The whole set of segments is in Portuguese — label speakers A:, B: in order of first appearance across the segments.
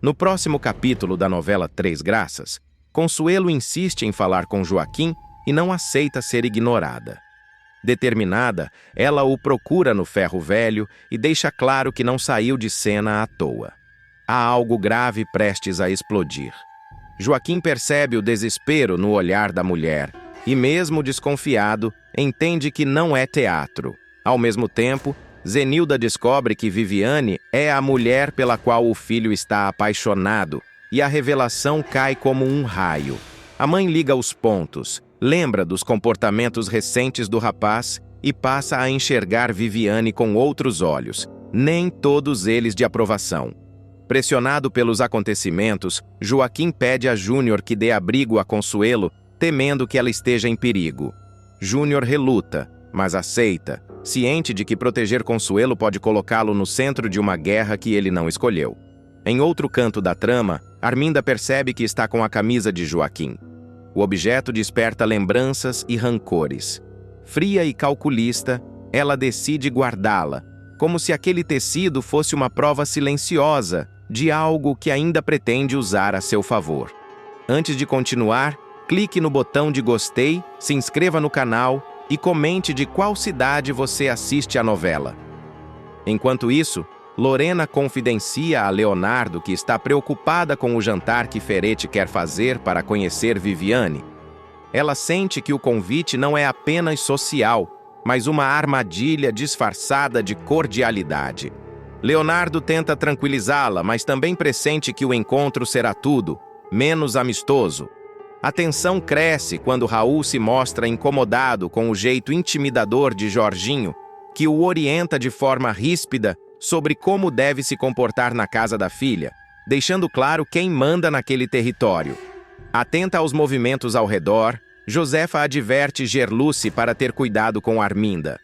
A: No próximo capítulo da novela Três Graças, Consuelo insiste em falar com Joaquim e não aceita ser ignorada. Determinada, ela o procura no ferro velho e deixa claro que não saiu de cena à toa. Há algo grave prestes a explodir. Joaquim percebe o desespero no olhar da mulher e, mesmo desconfiado, entende que não é teatro. Ao mesmo tempo, Zenilda descobre que Viviane é a mulher pela qual o filho está apaixonado e a revelação cai como um raio. A mãe liga os pontos, lembra dos comportamentos recentes do rapaz e passa a enxergar Viviane com outros olhos, nem todos eles de aprovação. Pressionado pelos acontecimentos, Joaquim pede a Júnior que dê abrigo a Consuelo, temendo que ela esteja em perigo. Júnior reluta, mas aceita, ciente de que proteger Consuelo pode colocá-lo no centro de uma guerra que ele não escolheu. Em outro canto da trama, Arminda percebe que está com a camisa de Joaquim. O objeto desperta lembranças e rancores. Fria e calculista, ela decide guardá-la, como se aquele tecido fosse uma prova silenciosa de algo que ainda pretende usar a seu favor. Antes de continuar, clique no botão de gostei, se inscreva no canal e comente de qual cidade você assiste a novela. Enquanto isso, Lorena confidencia a Leonardo que está preocupada com o jantar que Ferete quer fazer para conhecer Viviane. Ela sente que o convite não é apenas social, mas uma armadilha disfarçada de cordialidade. Leonardo tenta tranquilizá-la, mas também pressente que o encontro será tudo, menos amistoso. A tensão cresce quando Raul se mostra incomodado com o jeito intimidador de Jorginho, que o orienta de forma ríspida sobre como deve se comportar na casa da filha, deixando claro quem manda naquele território. Atenta aos movimentos ao redor, Josefa adverte Gerluce para ter cuidado com Arminda.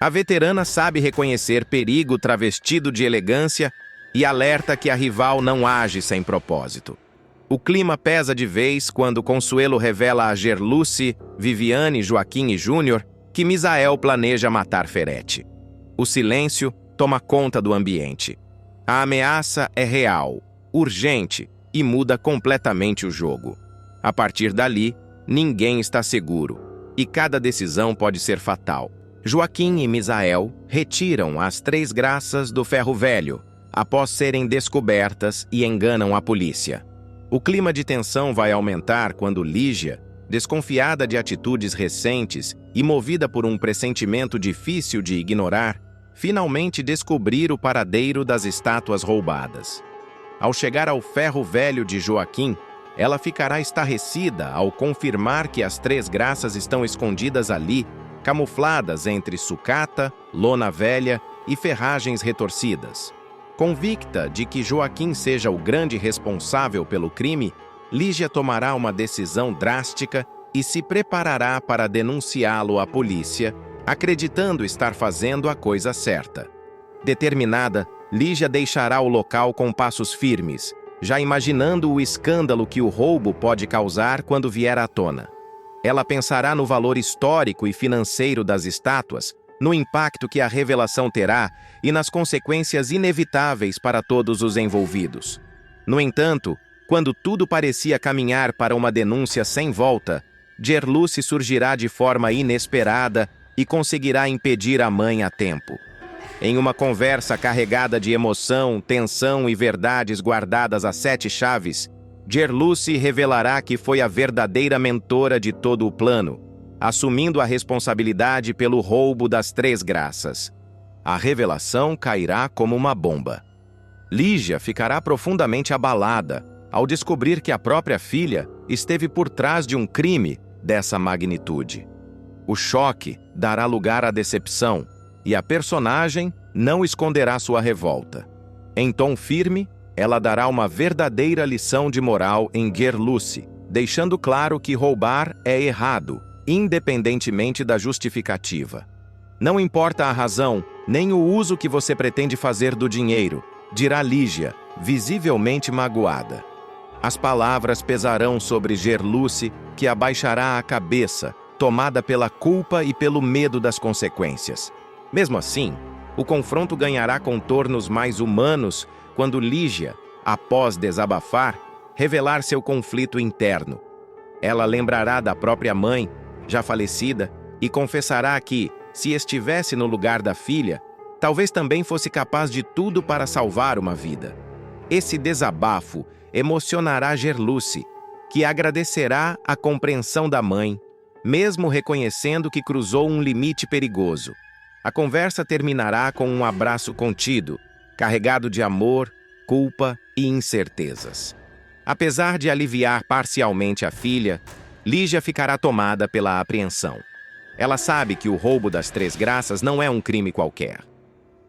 A: A veterana sabe reconhecer perigo travestido de elegância e alerta que a rival não age sem propósito. O clima pesa de vez quando Consuelo revela a Gerluce, Viviane, Joaquim e Júnior que Misael planeja matar Ferete. O silêncio toma conta do ambiente. A ameaça é real, urgente e muda completamente o jogo. A partir dali, ninguém está seguro e cada decisão pode ser fatal. Joaquim e Misael retiram as Três Graças do ferro velho após serem descobertas e enganam a polícia. O clima de tensão vai aumentar quando Lígia, desconfiada de atitudes recentes e movida por um pressentimento difícil de ignorar, finalmente descobrir o paradeiro das estátuas roubadas. Ao chegar ao ferro velho de Joaquim, ela ficará estarrecida ao confirmar que as Três Graças estão escondidas ali, camufladas entre sucata, lona velha e ferragens retorcidas. Convicta de que Joaquim seja o grande responsável pelo crime, Lígia tomará uma decisão drástica e se preparará para denunciá-lo à polícia, acreditando estar fazendo a coisa certa. Determinada, Lígia deixará o local com passos firmes, já imaginando o escândalo que o roubo pode causar quando vier à tona. Ela pensará no valor histórico e financeiro das estátuas, no impacto que a revelação terá e nas consequências inevitáveis para todos os envolvidos. No entanto, quando tudo parecia caminhar para uma denúncia sem volta, Gerluce surgirá de forma inesperada e conseguirá impedir a mãe a tempo. Em uma conversa carregada de emoção, tensão e verdades guardadas a 7 chaves, Gerluce revelará que foi a verdadeira mentora de todo o plano, assumindo a responsabilidade pelo roubo das Três Graças. A revelação cairá como uma bomba. Lígia ficará profundamente abalada ao descobrir que a própria filha esteve por trás de um crime dessa magnitude. O choque dará lugar à decepção e a personagem não esconderá sua revolta. Em tom firme, ela dará uma verdadeira lição de moral em Gerluce, deixando claro que roubar é errado, independentemente da justificativa. Não importa a razão, nem o uso que você pretende fazer do dinheiro, dirá Lígia, visivelmente magoada. As palavras pesarão sobre Gerluce, que abaixará a cabeça, tomada pela culpa e pelo medo das consequências. Mesmo assim, o confronto ganhará contornos mais humanos quando Lígia, após desabafar, revelar seu conflito interno. Ela lembrará da própria mãe, já falecida, e confessará que, se estivesse no lugar da filha, talvez também fosse capaz de tudo para salvar uma vida. Esse desabafo emocionará Gerluce, que agradecerá a compreensão da mãe, mesmo reconhecendo que cruzou um limite perigoso. A conversa terminará com um abraço contido, carregado de amor, culpa e incertezas. Apesar de aliviar parcialmente a filha, Lígia ficará tomada pela apreensão. Ela sabe que o roubo das Três Graças não é um crime qualquer.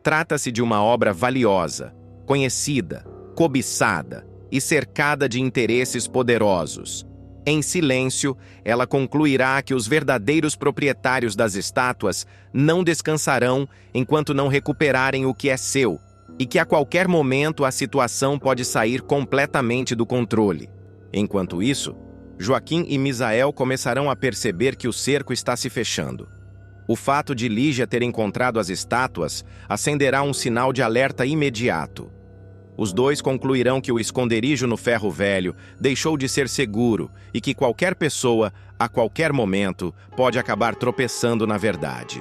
A: Trata-se de uma obra valiosa, conhecida, cobiçada e cercada de interesses poderosos. Em silêncio, ela concluirá que os verdadeiros proprietários das estátuas não descansarão enquanto não recuperarem o que é seu, e que a qualquer momento a situação pode sair completamente do controle. Enquanto isso, Joaquim e Misael começarão a perceber que o cerco está se fechando. O fato de Lígia ter encontrado as estátuas acenderá um sinal de alerta imediato. Os dois concluirão que o esconderijo no ferro velho deixou de ser seguro e que qualquer pessoa, a qualquer momento, pode acabar tropeçando na verdade.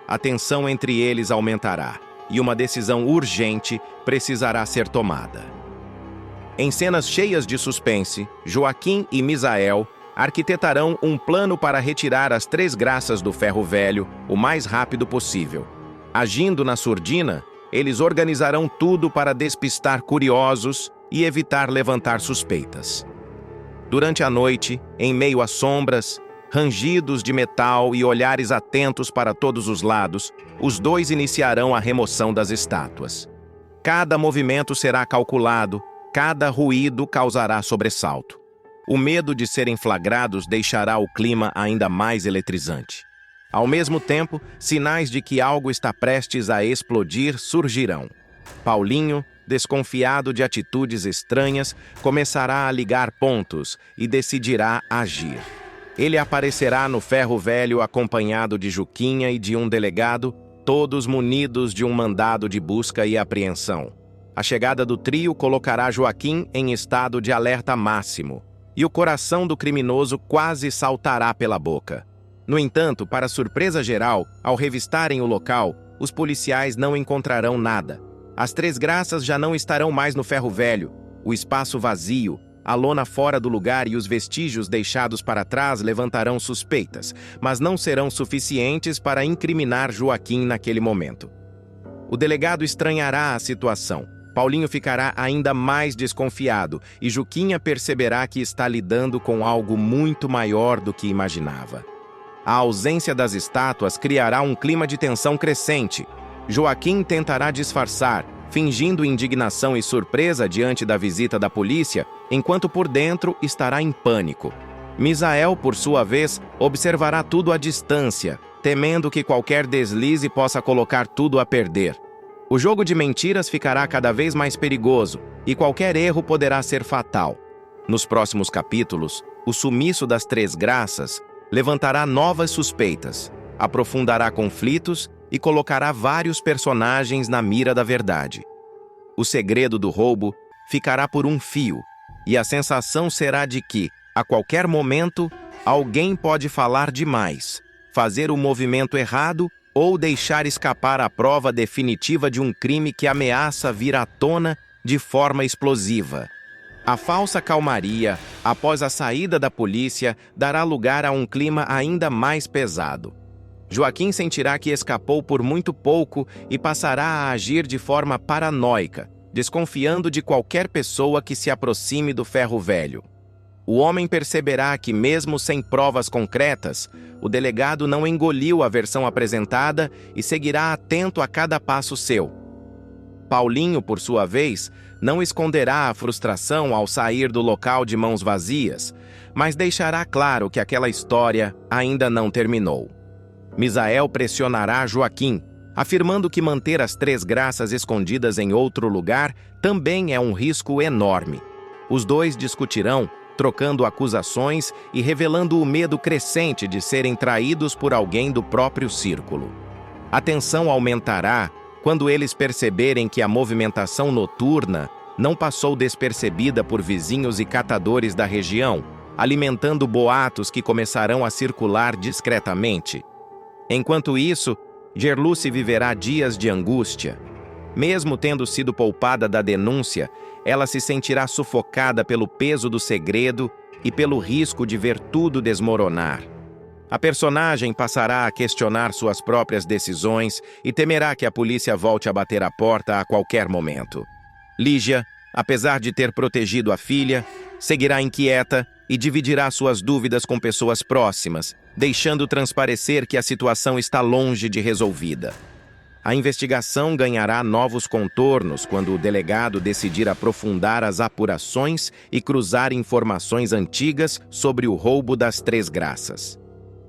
A: A tensão entre eles aumentará e uma decisão urgente precisará ser tomada. Em cenas cheias de suspense, Joaquim e Misael arquitetarão um plano para retirar as Três Graças do ferro velho o mais rápido possível. Agindo na surdina, eles organizarão tudo para despistar curiosos e evitar levantar suspeitas. Durante a noite, em meio a sombras, rangidos de metal e olhares atentos para todos os lados, os dois iniciarão a remoção das estátuas. Cada movimento será calculado, cada ruído causará sobressalto. O medo de serem flagrados deixará o clima ainda mais eletrizante. Ao mesmo tempo, sinais de que algo está prestes a explodir surgirão. Paulinho, desconfiado de atitudes estranhas, começará a ligar pontos e decidirá agir. Ele aparecerá no ferro velho acompanhado de Juquinha e de um delegado, todos munidos de um mandado de busca e apreensão. A chegada do trio colocará Joaquim em estado de alerta máximo, e o coração do criminoso quase saltará pela boca. No entanto, para surpresa geral, ao revistarem o local, os policiais não encontrarão nada. As Três Graças já não estarão mais no ferro velho. O espaço vazio, a lona fora do lugar e os vestígios deixados para trás levantarão suspeitas, mas não serão suficientes para incriminar Joaquim naquele momento. O delegado estranhará a situação. Paulinho ficará ainda mais desconfiado e Juquinha perceberá que está lidando com algo muito maior do que imaginava. A ausência das estátuas criará um clima de tensão crescente. Joaquim tentará disfarçar, fingindo indignação e surpresa diante da visita da polícia, enquanto por dentro estará em pânico. Misael, por sua vez, observará tudo à distância, temendo que qualquer deslize possa colocar tudo a perder. O jogo de mentiras ficará cada vez mais perigoso e qualquer erro poderá ser fatal. Nos próximos capítulos, o sumiço das Três Graças levantará novas suspeitas, aprofundará conflitos e colocará vários personagens na mira da verdade. O segredo do roubo ficará por um fio, e a sensação será de que, a qualquer momento, alguém pode falar demais, fazer o movimento errado ou deixar escapar a prova definitiva de um crime que ameaça vir à tona de forma explosiva. A falsa calmaria, após a saída da polícia, dará lugar a um clima ainda mais pesado. Joaquim sentirá que escapou por muito pouco e passará a agir de forma paranoica, desconfiando de qualquer pessoa que se aproxime do ferro velho. O homem perceberá que, mesmo sem provas concretas, o delegado não engoliu a versão apresentada e seguirá atento a cada passo seu. Paulinho, por sua vez, não esconderá a frustração ao sair do local de mãos vazias, mas deixará claro que aquela história ainda não terminou. Misael pressionará Joaquim, afirmando que manter as Três Graças escondidas em outro lugar também é um risco enorme. Os dois discutirão, trocando acusações e revelando o medo crescente de serem traídos por alguém do próprio círculo. A tensão aumentará quando eles perceberem que a movimentação noturna não passou despercebida por vizinhos e catadores da região, alimentando boatos que começarão a circular discretamente. Enquanto isso, Gerluce viverá dias de angústia. Mesmo tendo sido poupada da denúncia, ela se sentirá sufocada pelo peso do segredo e pelo risco de ver tudo desmoronar. A personagem passará a questionar suas próprias decisões e temerá que a polícia volte a bater a porta a qualquer momento. Lígia, apesar de ter protegido a filha, seguirá inquieta e dividirá suas dúvidas com pessoas próximas, deixando transparecer que a situação está longe de resolvida. A investigação ganhará novos contornos quando o delegado decidir aprofundar as apurações e cruzar informações antigas sobre o roubo das Três Graças.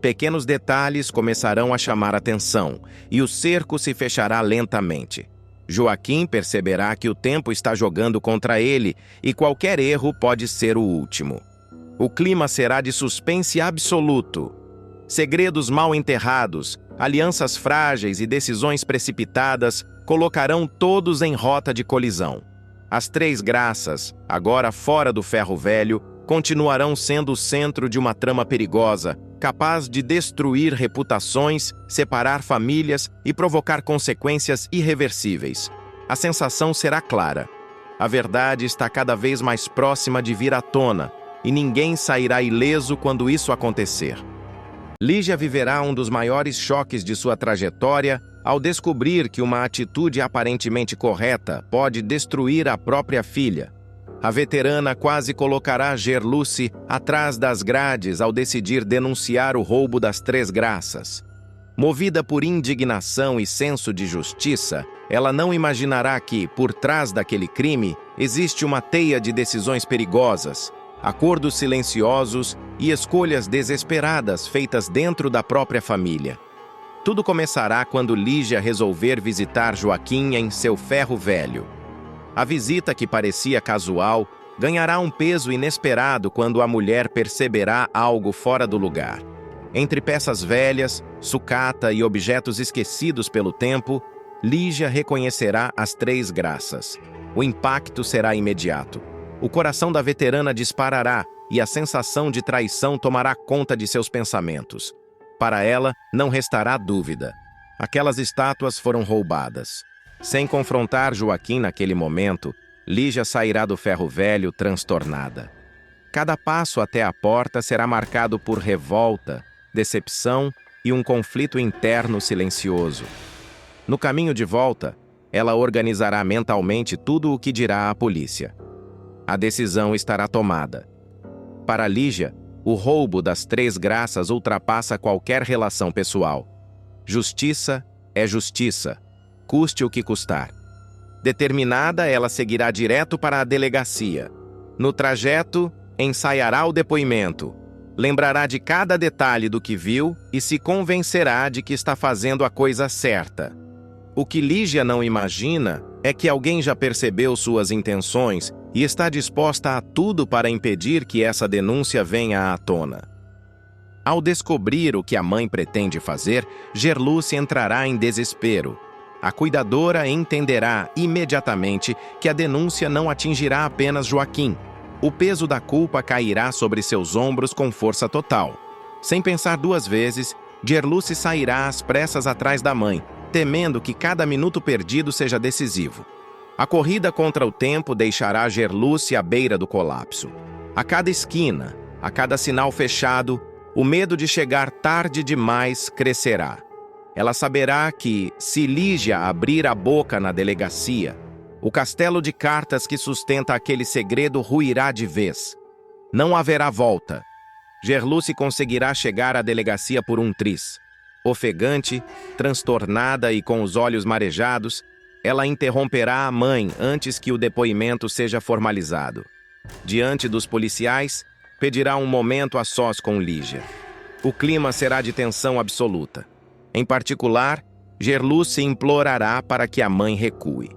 A: Pequenos detalhes começarão a chamar atenção e o cerco se fechará lentamente. Joaquim perceberá que o tempo está jogando contra ele e qualquer erro pode ser o último. O clima será de suspense absoluto. Segredos mal enterrados, alianças frágeis e decisões precipitadas colocarão todos em rota de colisão. As Três Graças, agora fora do ferro velho, continuarão sendo o centro de uma trama perigosa, capaz de destruir reputações, separar famílias e provocar consequências irreversíveis. A sensação será clara. A verdade está cada vez mais próxima de vir à tona, e ninguém sairá ileso quando isso acontecer. Lígia viverá um dos maiores choques de sua trajetória ao descobrir que uma atitude aparentemente correta pode destruir a própria filha. A veterana quase colocará Gerluce atrás das grades ao decidir denunciar o roubo das Três Graças. Movida por indignação e senso de justiça, ela não imaginará que, por trás daquele crime, existe uma teia de decisões perigosas, acordos silenciosos e escolhas desesperadas feitas dentro da própria família. Tudo começará quando Lígia resolver visitar Joaquim em seu ferro velho. A visita, que parecia casual, ganhará um peso inesperado quando a mulher perceberá algo fora do lugar. Entre peças velhas, sucata e objetos esquecidos pelo tempo, Lígia reconhecerá as Três Graças. O impacto será imediato. O coração da veterana disparará e a sensação de traição tomará conta de seus pensamentos. Para ela, não restará dúvida. Aquelas estátuas foram roubadas. Sem confrontar Joaquim naquele momento, Lígia sairá do ferro velho transtornada. Cada passo até a porta será marcado por revolta, decepção e um conflito interno silencioso. No caminho de volta, ela organizará mentalmente tudo o que dirá à polícia. A decisão estará tomada. Para Lígia, o roubo das Três Graças ultrapassa qualquer relação pessoal. Justiça é justiça, custe o que custar. Determinada, ela seguirá direto para a delegacia. No trajeto, ensaiará o depoimento, lembrará de cada detalhe do que viu e se convencerá de que está fazendo a coisa certa. O que Lígia não imagina é que alguém já percebeu suas intenções e está disposta a tudo para impedir que essa denúncia venha à tona. Ao descobrir o que a mãe pretende fazer, Gerluce entrará em desespero. A cuidadora entenderá imediatamente que a denúncia não atingirá apenas Joaquim. O peso da culpa cairá sobre seus ombros com força total. Sem pensar duas vezes, Gerluce sairá às pressas atrás da mãe, temendo que cada minuto perdido seja decisivo. A corrida contra o tempo deixará Gerluce à beira do colapso. A cada esquina, a cada sinal fechado, o medo de chegar tarde demais crescerá. Ela saberá que, se Lígia abrir a boca na delegacia, o castelo de cartas que sustenta aquele segredo ruirá de vez. Não haverá volta. Gerluce conseguirá chegar à delegacia por um triz. Ofegante, transtornada e com os olhos marejados, ela interromperá a mãe antes que o depoimento seja formalizado. Diante dos policiais, pedirá um momento a sós com Lígia. O clima será de tensão absoluta. Em particular, Gerluce implorará para que a mãe recue.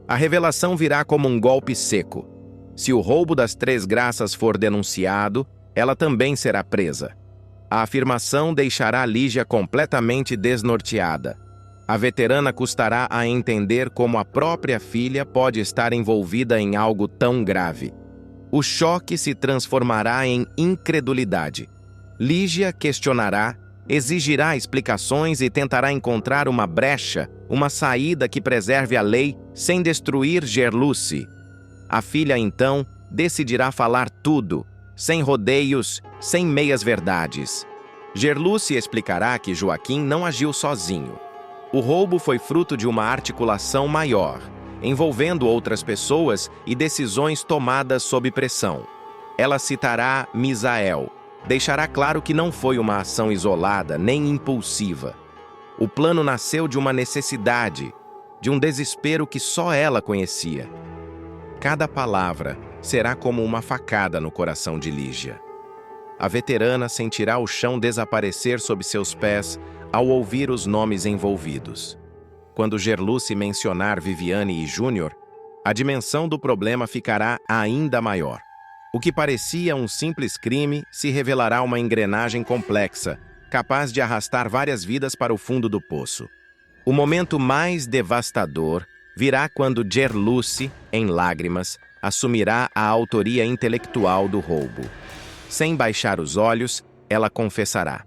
A: A revelação virá como um golpe seco. Se o roubo das Três Graças for denunciado, ela também será presa. A afirmação deixará Lígia completamente desnorteada. A veterana custará a entender como a própria filha pode estar envolvida em algo tão grave. O choque se transformará em incredulidade. Lígia questionará, exigirá explicações e tentará encontrar uma brecha, uma saída que preserve a lei sem destruir Gerluce. A filha, então, decidirá falar tudo, sem rodeios, sem meias-verdades. Gerluce explicará que Joaquim não agiu sozinho. O roubo foi fruto de uma articulação maior, envolvendo outras pessoas e decisões tomadas sob pressão. Ela citará Misael, deixará claro que não foi uma ação isolada nem impulsiva. O plano nasceu de uma necessidade, de um desespero que só ela conhecia. Cada palavra será como uma facada no coração de Lígia. A veterana sentirá o chão desaparecer sob seus pés ao ouvir os nomes envolvidos. Quando Gerluce mencionar Viviane e Júnior, a dimensão do problema ficará ainda maior. O que parecia um simples crime se revelará uma engrenagem complexa, capaz de arrastar várias vidas para o fundo do poço. O momento mais devastador virá quando Gerluce, em lágrimas, assumirá a autoria intelectual do roubo. Sem baixar os olhos, ela confessará: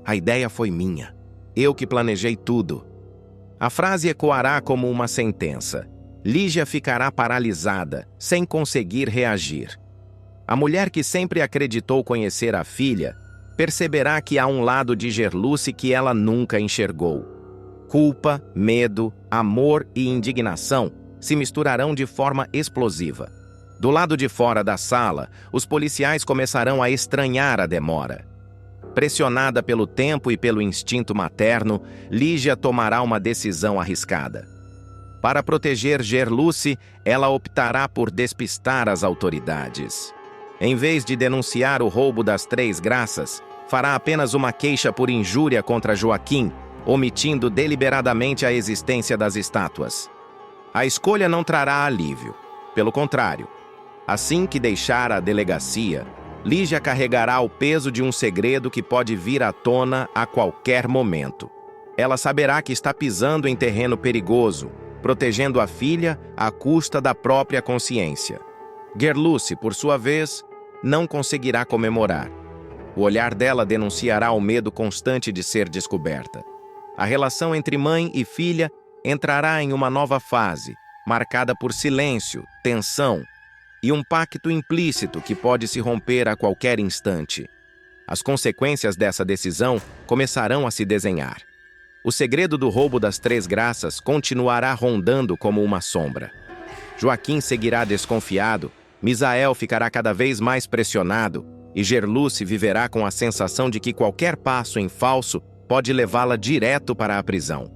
A: "A ideia foi minha. Eu que planejei tudo." A frase ecoará como uma sentença. Lígia ficará paralisada, sem conseguir reagir. A mulher que sempre acreditou conhecer a filha perceberá que há um lado de Gerluce que ela nunca enxergou. Culpa, medo, amor e indignação se misturarão de forma explosiva. Do lado de fora da sala, os policiais começarão a estranhar a demora. Pressionada pelo tempo e pelo instinto materno, Lígia tomará uma decisão arriscada. Para proteger Gerluce, ela optará por despistar as autoridades. Em vez de denunciar o roubo das 3 graças, fará apenas uma queixa por injúria contra Joaquim, omitindo deliberadamente a existência das estátuas. A escolha não trará alívio. Pelo contrário, assim que deixar a delegacia, Lígia carregará o peso de um segredo que pode vir à tona a qualquer momento. Ela saberá que está pisando em terreno perigoso, protegendo a filha à custa da própria consciência. Gerluce, por sua vez, não conseguirá comemorar. O olhar dela denunciará o medo constante de ser descoberta. A relação entre mãe e filha entrará em uma nova fase, marcada por silêncio, tensão e um pacto implícito que pode se romper a qualquer instante. As consequências dessa decisão começarão a se desenhar. O segredo do roubo das 3 graças continuará rondando como uma sombra. Joaquim seguirá desconfiado, Misael ficará cada vez mais pressionado e Gerluce viverá com a sensação de que qualquer passo em falso pode levá-la direto para a prisão.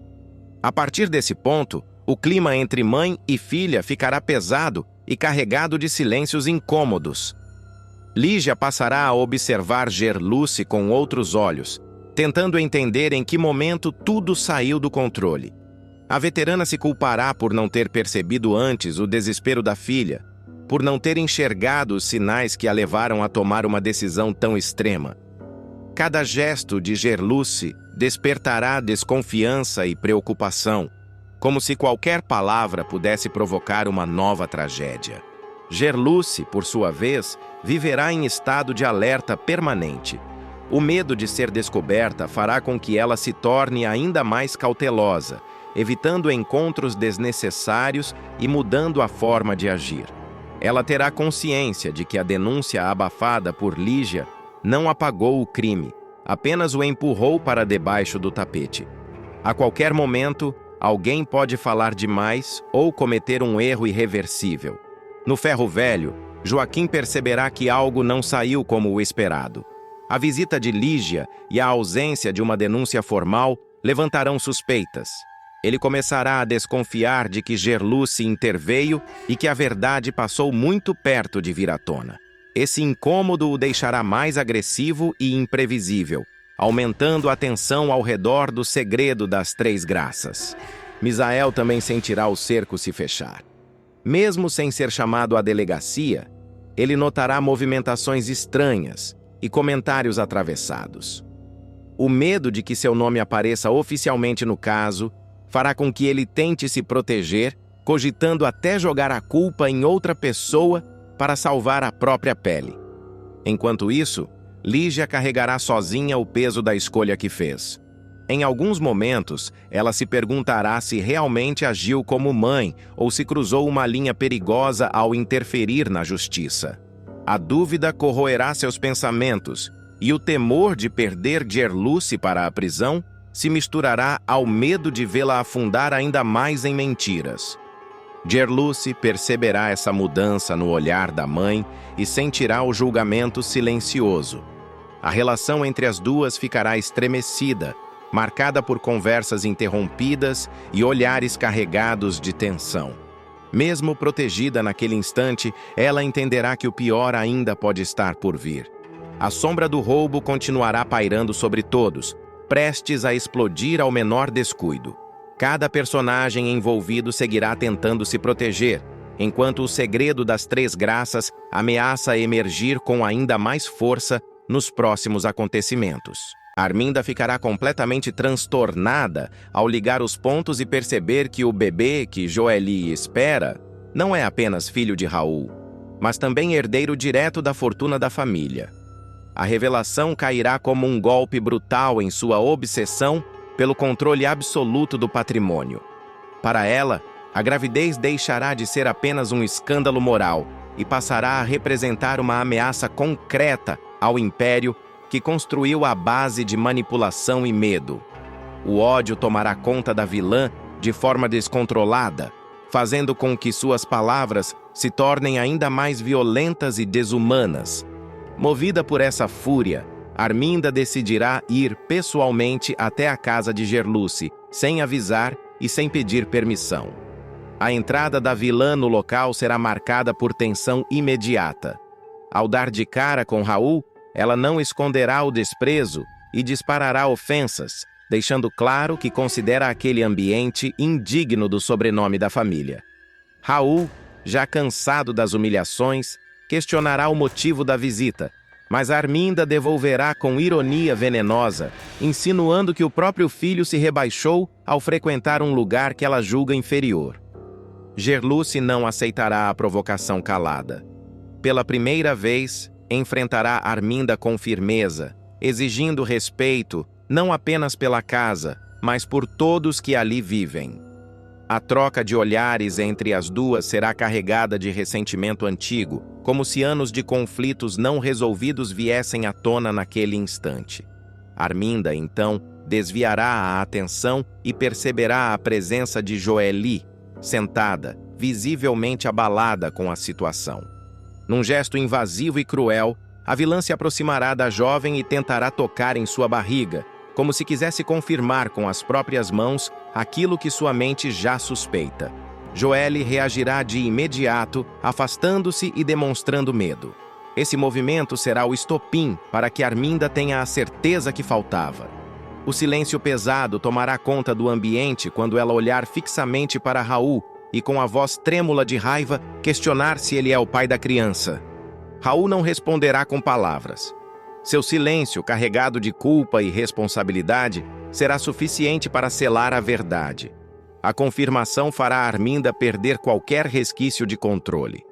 A: A partir desse ponto, o clima entre mãe e filha ficará pesado e carregado de silêncios incômodos. Lígia passará a observar Gerluce com outros olhos, tentando entender em que momento tudo saiu do controle. A veterana se culpará por não ter percebido antes o desespero da filha, por não ter enxergado os sinais que a levaram a tomar uma decisão tão extrema. Cada gesto de Gerluce despertará desconfiança e preocupação, como se qualquer palavra pudesse provocar uma nova tragédia. Gerluce, por sua vez, viverá em estado de alerta permanente. O medo de ser descoberta fará com que ela se torne ainda mais cautelosa, evitando encontros desnecessários e mudando a forma de agir. Ela terá consciência de que a denúncia abafada por Lígia não apagou o crime, apenas o empurrou para debaixo do tapete. A qualquer momento, alguém pode falar demais ou cometer um erro irreversível. No ferro velho, Joaquim perceberá que algo não saiu como o esperado. A visita de Lígia e a ausência de uma denúncia formal levantarão suspeitas. Ele começará a desconfiar de que Gerluce interveio e que a verdade passou muito perto de vir à tona. Esse incômodo o deixará mais agressivo e imprevisível, aumentando a tensão ao redor do segredo das 3 graças. Misael também sentirá o cerco se fechar. Mesmo sem ser chamado à delegacia, ele notará movimentações estranhas e comentários atravessados. O medo de que seu nome apareça oficialmente no caso fará com que ele tente se proteger, cogitando até jogar a culpa em outra pessoa para salvar a própria pele. Enquanto isso, Lígia carregará sozinha o peso da escolha que fez. Em alguns momentos, ela se perguntará se realmente agiu como mãe ou se cruzou uma linha perigosa ao interferir na justiça. A dúvida corroerá seus pensamentos, e o temor de perder Gerluce para a prisão se misturará ao medo de vê-la afundar ainda mais em mentiras. Gerluce perceberá essa mudança no olhar da mãe e sentirá o julgamento silencioso. A relação entre as duas ficará estremecida, marcada por conversas interrompidas e olhares carregados de tensão. Mesmo protegida naquele instante, ela entenderá que o pior ainda pode estar por vir. A sombra do roubo continuará pairando sobre todos, prestes a explodir ao menor descuido. Cada personagem envolvido seguirá tentando se proteger, enquanto o segredo das Três Graças ameaça emergir com ainda mais força nos próximos acontecimentos. Arminda ficará completamente transtornada ao ligar os pontos e perceber que o bebê que Joely espera não é apenas filho de Raul, mas também herdeiro direto da fortuna da família. A revelação cairá como um golpe brutal em sua obsessão pelo controle absoluto do patrimônio. Para ela, a gravidez deixará de ser apenas um escândalo moral e passará a representar uma ameaça concreta ao império que construiu a base de manipulação e medo. O ódio tomará conta da vilã de forma descontrolada, fazendo com que suas palavras se tornem ainda mais violentas e desumanas. Movida por essa fúria, Arminda decidirá ir pessoalmente até a casa de Gerluce, sem avisar e sem pedir permissão. A entrada da vilã no local será marcada por tensão imediata. Ao dar de cara com Raul, ela não esconderá o desprezo e disparará ofensas, deixando claro que considera aquele ambiente indigno do sobrenome da família. Raul, já cansado das humilhações, questionará o motivo da visita, mas Arminda devolverá com ironia venenosa, insinuando que o próprio filho se rebaixou ao frequentar um lugar que ela julga inferior. Gerluce não aceitará a provocação calada. Pela primeira vez, enfrentará Arminda com firmeza, exigindo respeito não apenas pela casa, mas por todos que ali vivem. A troca de olhares entre as duas será carregada de ressentimento antigo, como se anos de conflitos não resolvidos viessem à tona naquele instante. Arminda, então, desviará a atenção e perceberá a presença de Joely, sentada, visivelmente abalada com a situação. Num gesto invasivo e cruel, a vilã se aproximará da jovem e tentará tocar em sua barriga, como se quisesse confirmar com as próprias mãos aquilo que sua mente já suspeita. Joely reagirá de imediato, afastando-se e demonstrando medo. Esse movimento será o estopim para que Arminda tenha a certeza que faltava. O silêncio pesado tomará conta do ambiente quando ela olhar fixamente para Raul e, com a voz trêmula de raiva, questionar se ele é o pai da criança. Raul não responderá com palavras. Seu silêncio, carregado de culpa e responsabilidade, será suficiente para selar a verdade. A confirmação fará Arminda perder qualquer resquício de controle.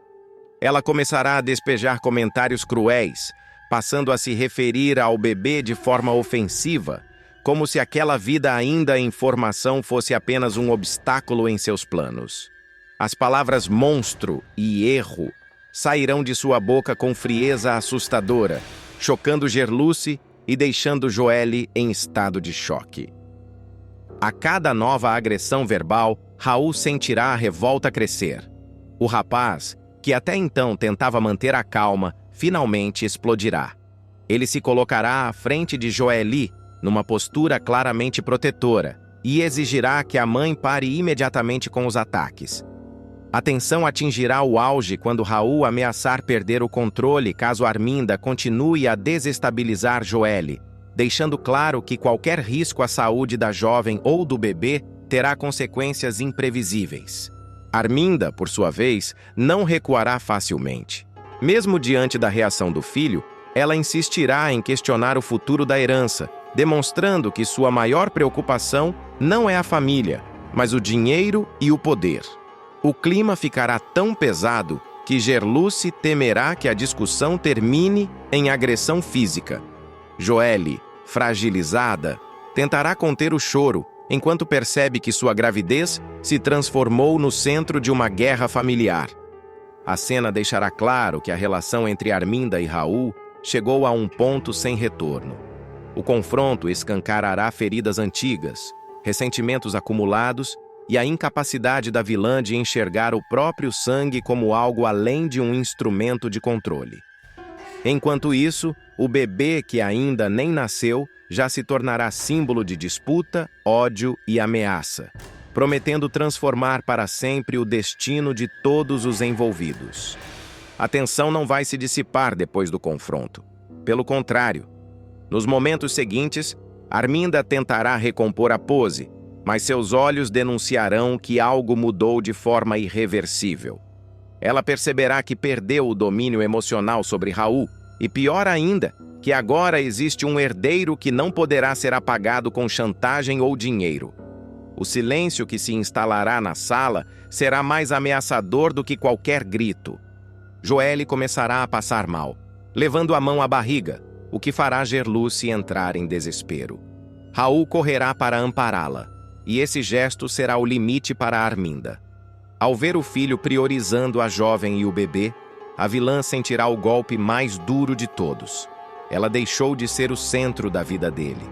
A: Ela começará a despejar comentários cruéis, passando a se referir ao bebê de forma ofensiva, como se aquela vida ainda em formação fosse apenas um obstáculo em seus planos. As palavras monstro e erro sairão de sua boca com frieza assustadora, chocando Gerluce e deixando Joely em estado de choque. A cada nova agressão verbal, Raul sentirá a revolta crescer. O rapaz, que até então tentava manter a calma, finalmente explodirá. Ele se colocará à frente de Joely, numa postura claramente protetora, e exigirá que a mãe pare imediatamente com os ataques. A tensão atingirá o auge quando Raul ameaçar perder o controle caso Arminda continue a desestabilizar Joely, deixando claro que qualquer risco à saúde da jovem ou do bebê terá consequências imprevisíveis. Arminda, por sua vez, não recuará facilmente. Mesmo diante da reação do filho, ela insistirá em questionar o futuro da herança, demonstrando que sua maior preocupação não é a família, mas o dinheiro e o poder. O clima ficará tão pesado que Gerluce temerá que a discussão termine em agressão física. Joelle, fragilizada, tentará conter o choro enquanto percebe que sua gravidez se transformou no centro de uma guerra familiar. A cena deixará claro que a relação entre Arminda e Raul chegou a um ponto sem retorno. O confronto escancarará feridas antigas, ressentimentos acumulados e a incapacidade da vilã de enxergar o próprio sangue como algo além de um instrumento de controle. Enquanto isso, o bebê que ainda nem nasceu já se tornará símbolo de disputa, ódio e ameaça, prometendo transformar para sempre o destino de todos os envolvidos. A tensão não vai se dissipar depois do confronto. Pelo contrário, nos momentos seguintes, Arminda tentará recompor a pose, mas seus olhos denunciarão que algo mudou de forma irreversível. Ela perceberá que perdeu o domínio emocional sobre Raul, e pior ainda, que agora existe um herdeiro que não poderá ser apagado com chantagem ou dinheiro. O silêncio que se instalará na sala será mais ameaçador do que qualquer grito. Joelle começará a passar mal, levando a mão à barriga, o que fará Gerluce entrar em desespero. Raul correrá para ampará-la, e esse gesto será o limite para Arminda. Ao ver o filho priorizando a jovem e o bebê, a vilã sentirá o golpe mais duro de todos. Ela deixou de ser o centro da vida dele.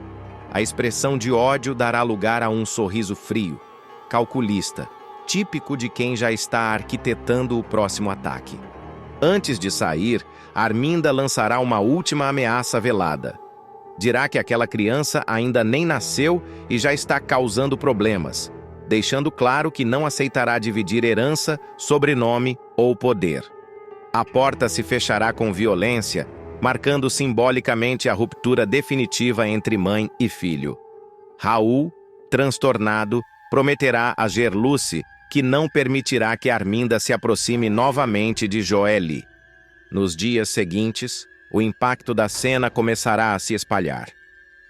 A: A expressão de ódio dará lugar a um sorriso frio, calculista, típico de quem já está arquitetando o próximo ataque. Antes de sair, Arminda lançará uma última ameaça velada. Dirá que aquela criança ainda nem nasceu e já está causando problemas, deixando claro que não aceitará dividir herança, sobrenome ou poder. A porta se fechará com violência, marcando simbolicamente a ruptura definitiva entre mãe e filho. Raul, transtornado, prometerá a Gerluce que não permitirá que Arminda se aproxime novamente de Joelle. Nos dias seguintes, o impacto da cena começará a se espalhar.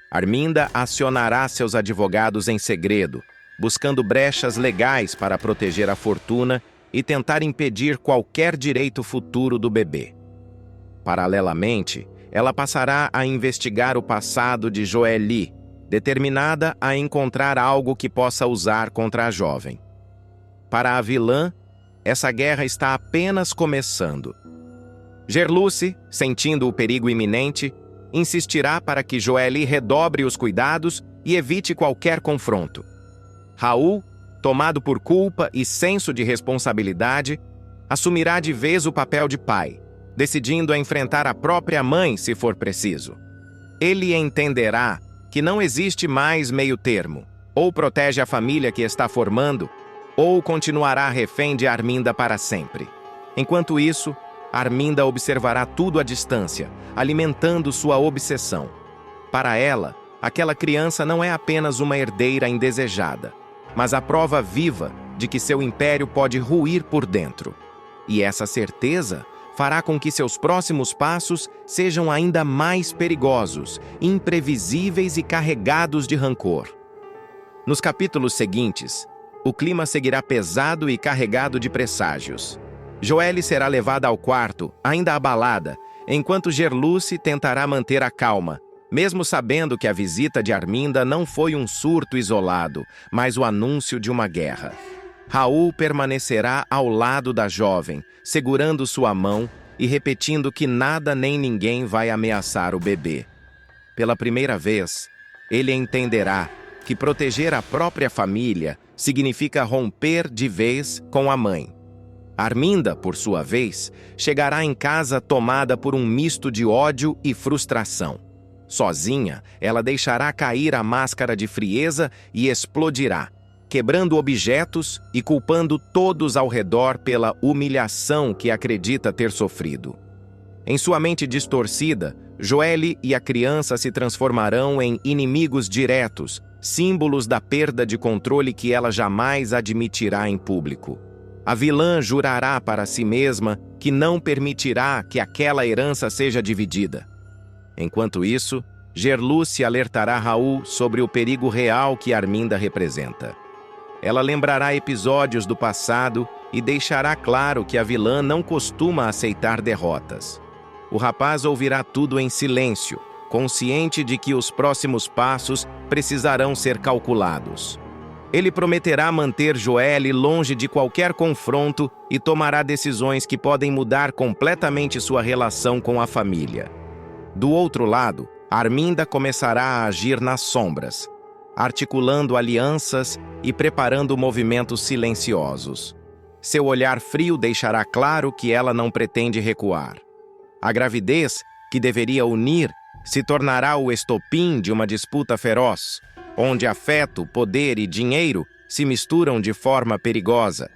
A: Arminda acionará seus advogados em segredo, buscando brechas legais para proteger a fortuna e tentar impedir qualquer direito futuro do bebê. Paralelamente, ela passará a investigar o passado de Joelle, determinada a encontrar algo que possa usar contra a jovem. Para a vilã, essa guerra está apenas começando. Gerluce, sentindo o perigo iminente, insistirá para que Joelle redobre os cuidados e evite qualquer confronto. Raul, tomado por culpa e senso de responsabilidade, assumirá de vez o papel de pai, decidindo a enfrentar a própria mãe se for preciso. Ele entenderá que não existe mais meio termo, ou protege a família que está formando, ou continuará refém de Arminda para sempre. Enquanto isso, Arminda observará tudo à distância, alimentando sua obsessão. Para ela, aquela criança não é apenas uma herdeira indesejada, mas a prova viva de que seu império pode ruir por dentro. E essa certeza fará com que seus próximos passos sejam ainda mais perigosos, imprevisíveis e carregados de rancor. Nos capítulos seguintes, o clima seguirá pesado e carregado de presságios. Joelle será levada ao quarto, ainda abalada, enquanto Gerluce tentará manter a calma, mesmo sabendo que a visita de Arminda não foi um surto isolado, mas o anúncio de uma guerra. Raul permanecerá ao lado da jovem, segurando sua mão e repetindo que nada nem ninguém vai ameaçar o bebê. Pela primeira vez, ele entenderá que proteger a própria família significa romper de vez com a mãe. Arminda, por sua vez, chegará em casa tomada por um misto de ódio e frustração. Sozinha, ela deixará cair a máscara de frieza e explodirá, quebrando objetos e culpando todos ao redor pela humilhação que acredita ter sofrido. Em sua mente distorcida, Joelle e a criança se transformarão em inimigos diretos, símbolos da perda de controle que ela jamais admitirá em público. A vilã jurará para si mesma que não permitirá que aquela herança seja dividida. Enquanto isso, Gerluce alertará Raul sobre o perigo real que Arminda representa. Ela lembrará episódios do passado e deixará claro que a vilã não costuma aceitar derrotas. O rapaz ouvirá tudo em silêncio, consciente de que os próximos passos precisarão ser calculados. Ele prometerá manter Joelle longe de qualquer confronto e tomará decisões que podem mudar completamente sua relação com a família. Do outro lado, Arminda começará a agir nas sombras, articulando alianças e preparando movimentos silenciosos. Seu olhar frio deixará claro que ela não pretende recuar. A gravidez, que deveria unir, se tornará o estopim de uma disputa feroz, onde afeto, poder e dinheiro se misturam de forma perigosa.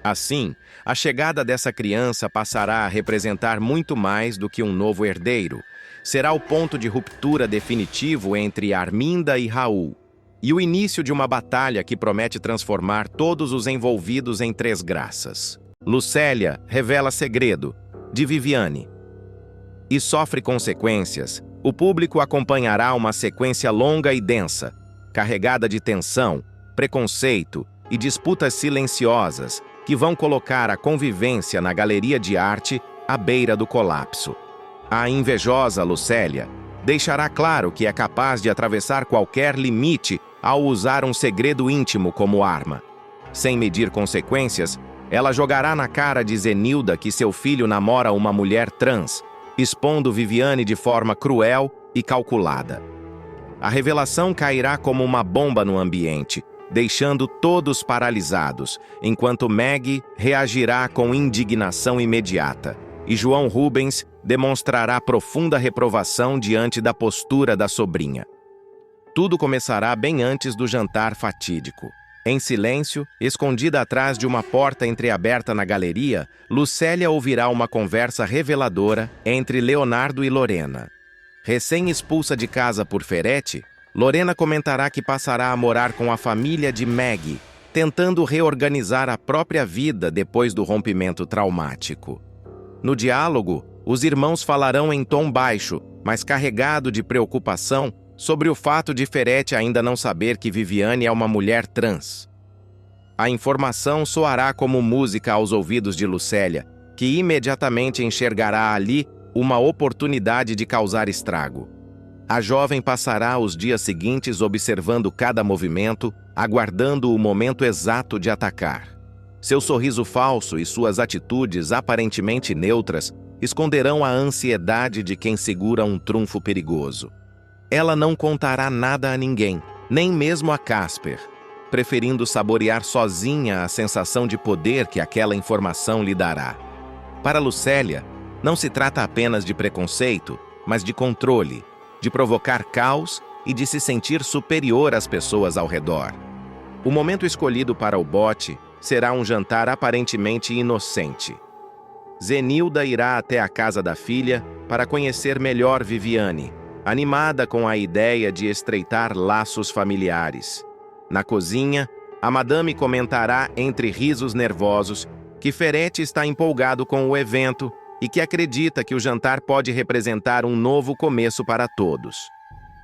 A: Assim, a chegada dessa criança passará a representar muito mais do que um novo herdeiro. Será o ponto de ruptura definitivo entre Arminda e Raul, e o início de uma batalha que promete transformar todos os envolvidos em três graças. Lucélia revela segredo, de Viviane. E sofre consequências. O público acompanhará uma sequência longa e densa, carregada de tensão, preconceito e disputas silenciosas que vão colocar a convivência na galeria de arte à beira do colapso. A invejosa Lucélia deixará claro que é capaz de atravessar qualquer limite ao usar um segredo íntimo como arma. Sem medir consequências, ela jogará na cara de Zenilda que seu filho namora uma mulher trans, expondo Viviane de forma cruel e calculada. A revelação cairá como uma bomba no ambiente, deixando todos paralisados, enquanto Maggie reagirá com indignação imediata, e João Rubens demonstrará profunda reprovação diante da postura da sobrinha. Tudo começará bem antes do jantar fatídico. Em silêncio, escondida atrás de uma porta entreaberta na galeria, Lucélia ouvirá uma conversa reveladora entre Leonardo e Lorena. Recém-expulsa de casa por Ferete, Lorena comentará que passará a morar com a família de Maggie, tentando reorganizar a própria vida depois do rompimento traumático. No diálogo, os irmãos falarão em tom baixo, mas carregado de preocupação, sobre o fato de Ferete ainda não saber que Viviane é uma mulher trans. A informação soará como música aos ouvidos de Lucélia, que imediatamente enxergará ali uma oportunidade de causar estrago. A jovem passará os dias seguintes observando cada movimento, aguardando o momento exato de atacar. Seu sorriso falso e suas atitudes aparentemente neutras esconderão a ansiedade de quem segura um trunfo perigoso. Ela não contará nada a ninguém, nem mesmo a Casper, preferindo saborear sozinha a sensação de poder que aquela informação lhe dará. Para Lucélia, não se trata apenas de preconceito, mas de controle, de provocar caos e de se sentir superior às pessoas ao redor. O momento escolhido para o bote será um jantar aparentemente inocente. Zenilda irá até a casa da filha para conhecer melhor Viviane, animada com a ideia de estreitar laços familiares. Na cozinha, a madame comentará entre risos nervosos que Ferete está empolgado com o evento e que acredita que o jantar pode representar um novo começo para todos.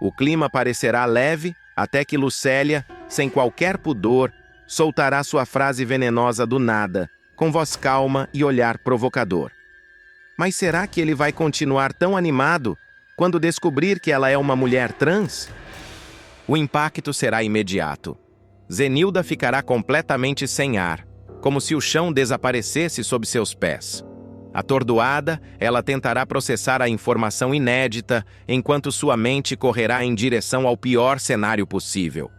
A: O clima parecerá leve até que Lucélia, sem qualquer pudor, soltará sua frase venenosa do nada, com voz calma e olhar provocador. Mas será que ele vai continuar tão animado quando descobrir que ela é uma mulher trans? O impacto será imediato. Zenilda ficará completamente sem ar, como se o chão desaparecesse sob seus pés. Atordoada, ela tentará processar a informação inédita, enquanto sua mente correrá em direção ao pior cenário possível.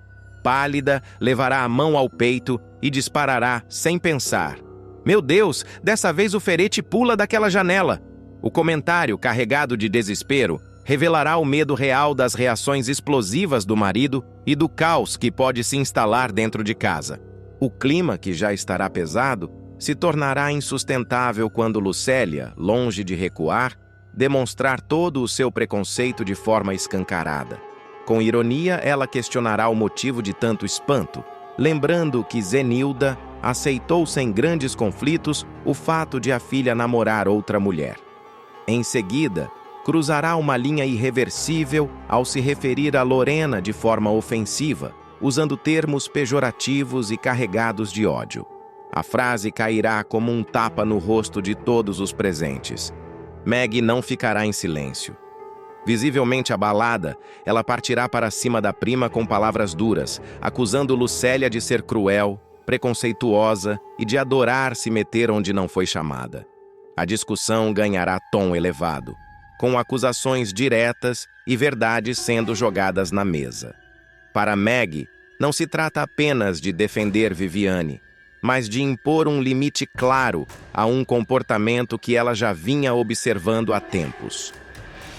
A: Pálida, levará a mão ao peito e disparará, sem pensar. Meu Deus, dessa vez o Ferete pula daquela janela. O comentário, carregado de desespero, revelará o medo real das reações explosivas do marido e do caos que pode se instalar dentro de casa. O clima, que já estará pesado, se tornará insustentável quando Lucélia, longe de recuar, demonstrar todo o seu preconceito de forma escancarada. Com ironia, ela questionará o motivo de tanto espanto, lembrando que Zenilda aceitou sem grandes conflitos o fato de a filha namorar outra mulher. Em seguida, cruzará uma linha irreversível ao se referir a Lorena de forma ofensiva, usando termos pejorativos e carregados de ódio. A frase cairá como um tapa no rosto de todos os presentes. Meg não ficará em silêncio. Visivelmente abalada, ela partirá para cima da prima com palavras duras, acusando Lucélia de ser cruel, preconceituosa e de adorar se meter onde não foi chamada. A discussão ganhará tom elevado, com acusações diretas e verdades sendo jogadas na mesa. Para Meg, não se trata apenas de defender Viviane, mas de impor um limite claro a um comportamento que ela já vinha observando há tempos.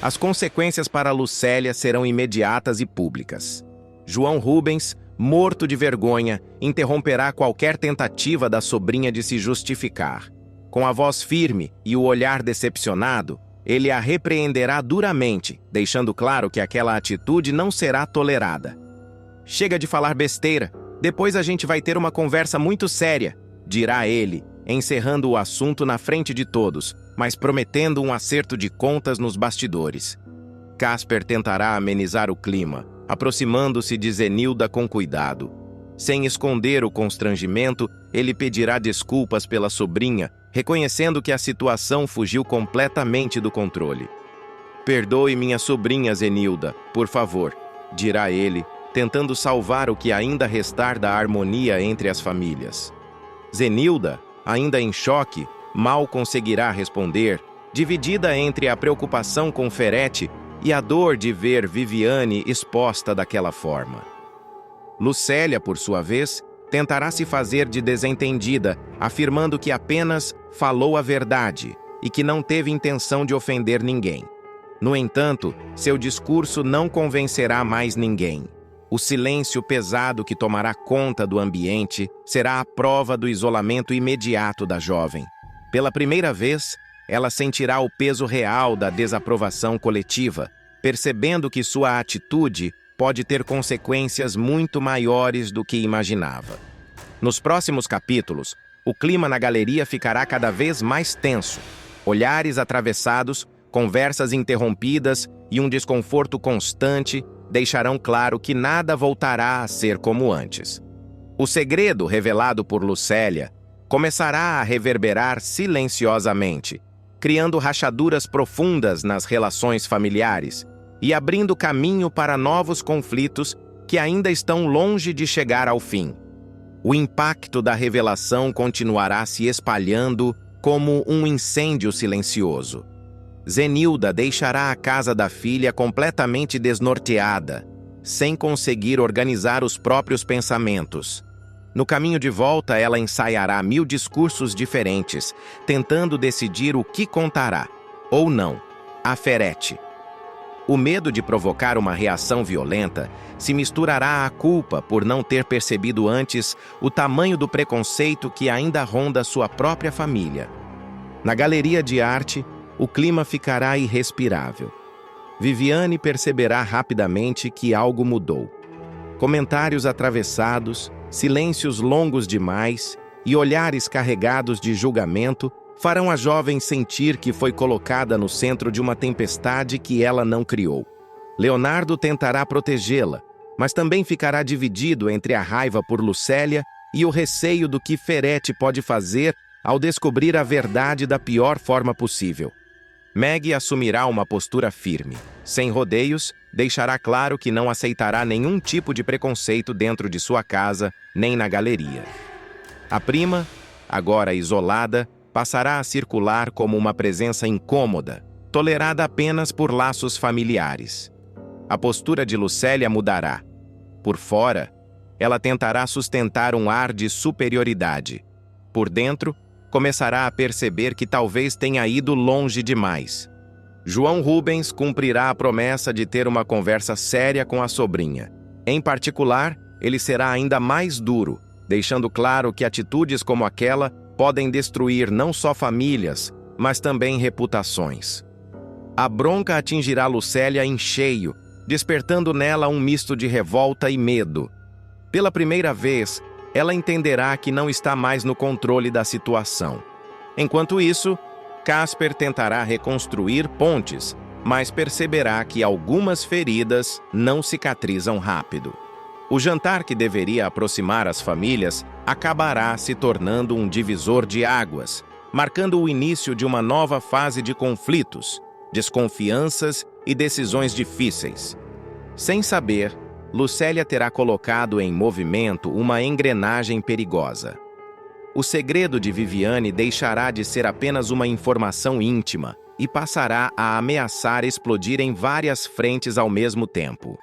A: As consequências para Lucélia serão imediatas e públicas. João Rubens, morto de vergonha, interromperá qualquer tentativa da sobrinha de se justificar. Com a voz firme e o olhar decepcionado, ele a repreenderá duramente, deixando claro que aquela atitude não será tolerada. "Chega de falar besteira, depois a gente vai ter uma conversa muito séria", dirá ele, encerrando o assunto na frente de todos, mas prometendo um acerto de contas nos bastidores. Casper tentará amenizar o clima, aproximando-se de Zenilda com cuidado. Sem esconder o constrangimento, ele pedirá desculpas pela sobrinha, reconhecendo que a situação fugiu completamente do controle. "Perdoe minha sobrinha, Zenilda, por favor", dirá ele, tentando salvar o que ainda restar da harmonia entre as famílias. Zenilda, ainda em choque, mal conseguirá responder, dividida entre a preocupação com Ferete e a dor de ver Viviane exposta daquela forma. Lucélia, por sua vez, tentará se fazer de desentendida, afirmando que apenas falou a verdade e que não teve intenção de ofender ninguém. No entanto, seu discurso não convencerá mais ninguém. O silêncio pesado que tomará conta do ambiente será a prova do isolamento imediato da jovem. Pela primeira vez, ela sentirá o peso real da desaprovação coletiva, percebendo que sua atitude pode ter consequências muito maiores do que imaginava. Nos próximos capítulos, o clima na galeria ficará cada vez mais tenso. Olhares atravessados, conversas interrompidas e um desconforto constante deixarão claro que nada voltará a ser como antes. O segredo revelado por Lucélia começará a reverberar silenciosamente, criando rachaduras profundas nas relações familiares e abrindo caminho para novos conflitos que ainda estão longe de chegar ao fim. O impacto da revelação continuará se espalhando como um incêndio silencioso. Zenilda deixará a casa da filha completamente desnorteada, sem conseguir organizar os próprios pensamentos. No caminho de volta, ela ensaiará 1000 discursos diferentes, tentando decidir o que contará, ou não, a Ferete. O medo de provocar uma reação violenta se misturará à culpa por não ter percebido antes o tamanho do preconceito que ainda ronda sua própria família. Na galeria de arte, o clima ficará irrespirável. Viviane perceberá rapidamente que algo mudou. Comentários atravessados, silêncios longos demais e olhares carregados de julgamento farão a jovem sentir que foi colocada no centro de uma tempestade que ela não criou. Leonardo tentará protegê-la, mas também ficará dividido entre a raiva por Lucélia e o receio do que Ferete pode fazer ao descobrir a verdade da pior forma possível. Meg assumirá uma postura firme. Sem rodeios, deixará claro que não aceitará nenhum tipo de preconceito dentro de sua casa, nem na galeria. A prima, agora isolada, passará a circular como uma presença incômoda, tolerada apenas por laços familiares. A postura de Lucélia mudará. Por fora, ela tentará sustentar um ar de superioridade. Por dentro, começará a perceber que talvez tenha ido longe demais. João Rubens cumprirá a promessa de ter uma conversa séria com a sobrinha. Em particular, ele será ainda mais duro, deixando claro que atitudes como aquela podem destruir não só famílias, mas também reputações. A bronca atingirá Lucélia em cheio, despertando nela um misto de revolta e medo. Pela primeira vez, ela entenderá que não está mais no controle da situação. Enquanto isso, Casper tentará reconstruir pontes, mas perceberá que algumas feridas não cicatrizam rápido. O jantar que deveria aproximar as famílias acabará se tornando um divisor de águas, marcando o início de uma nova fase de conflitos, desconfianças e decisões difíceis. Sem saber, Lucélia terá colocado em movimento uma engrenagem perigosa. O segredo de Viviane deixará de ser apenas uma informação íntima e passará a ameaçar explodir em várias frentes ao mesmo tempo.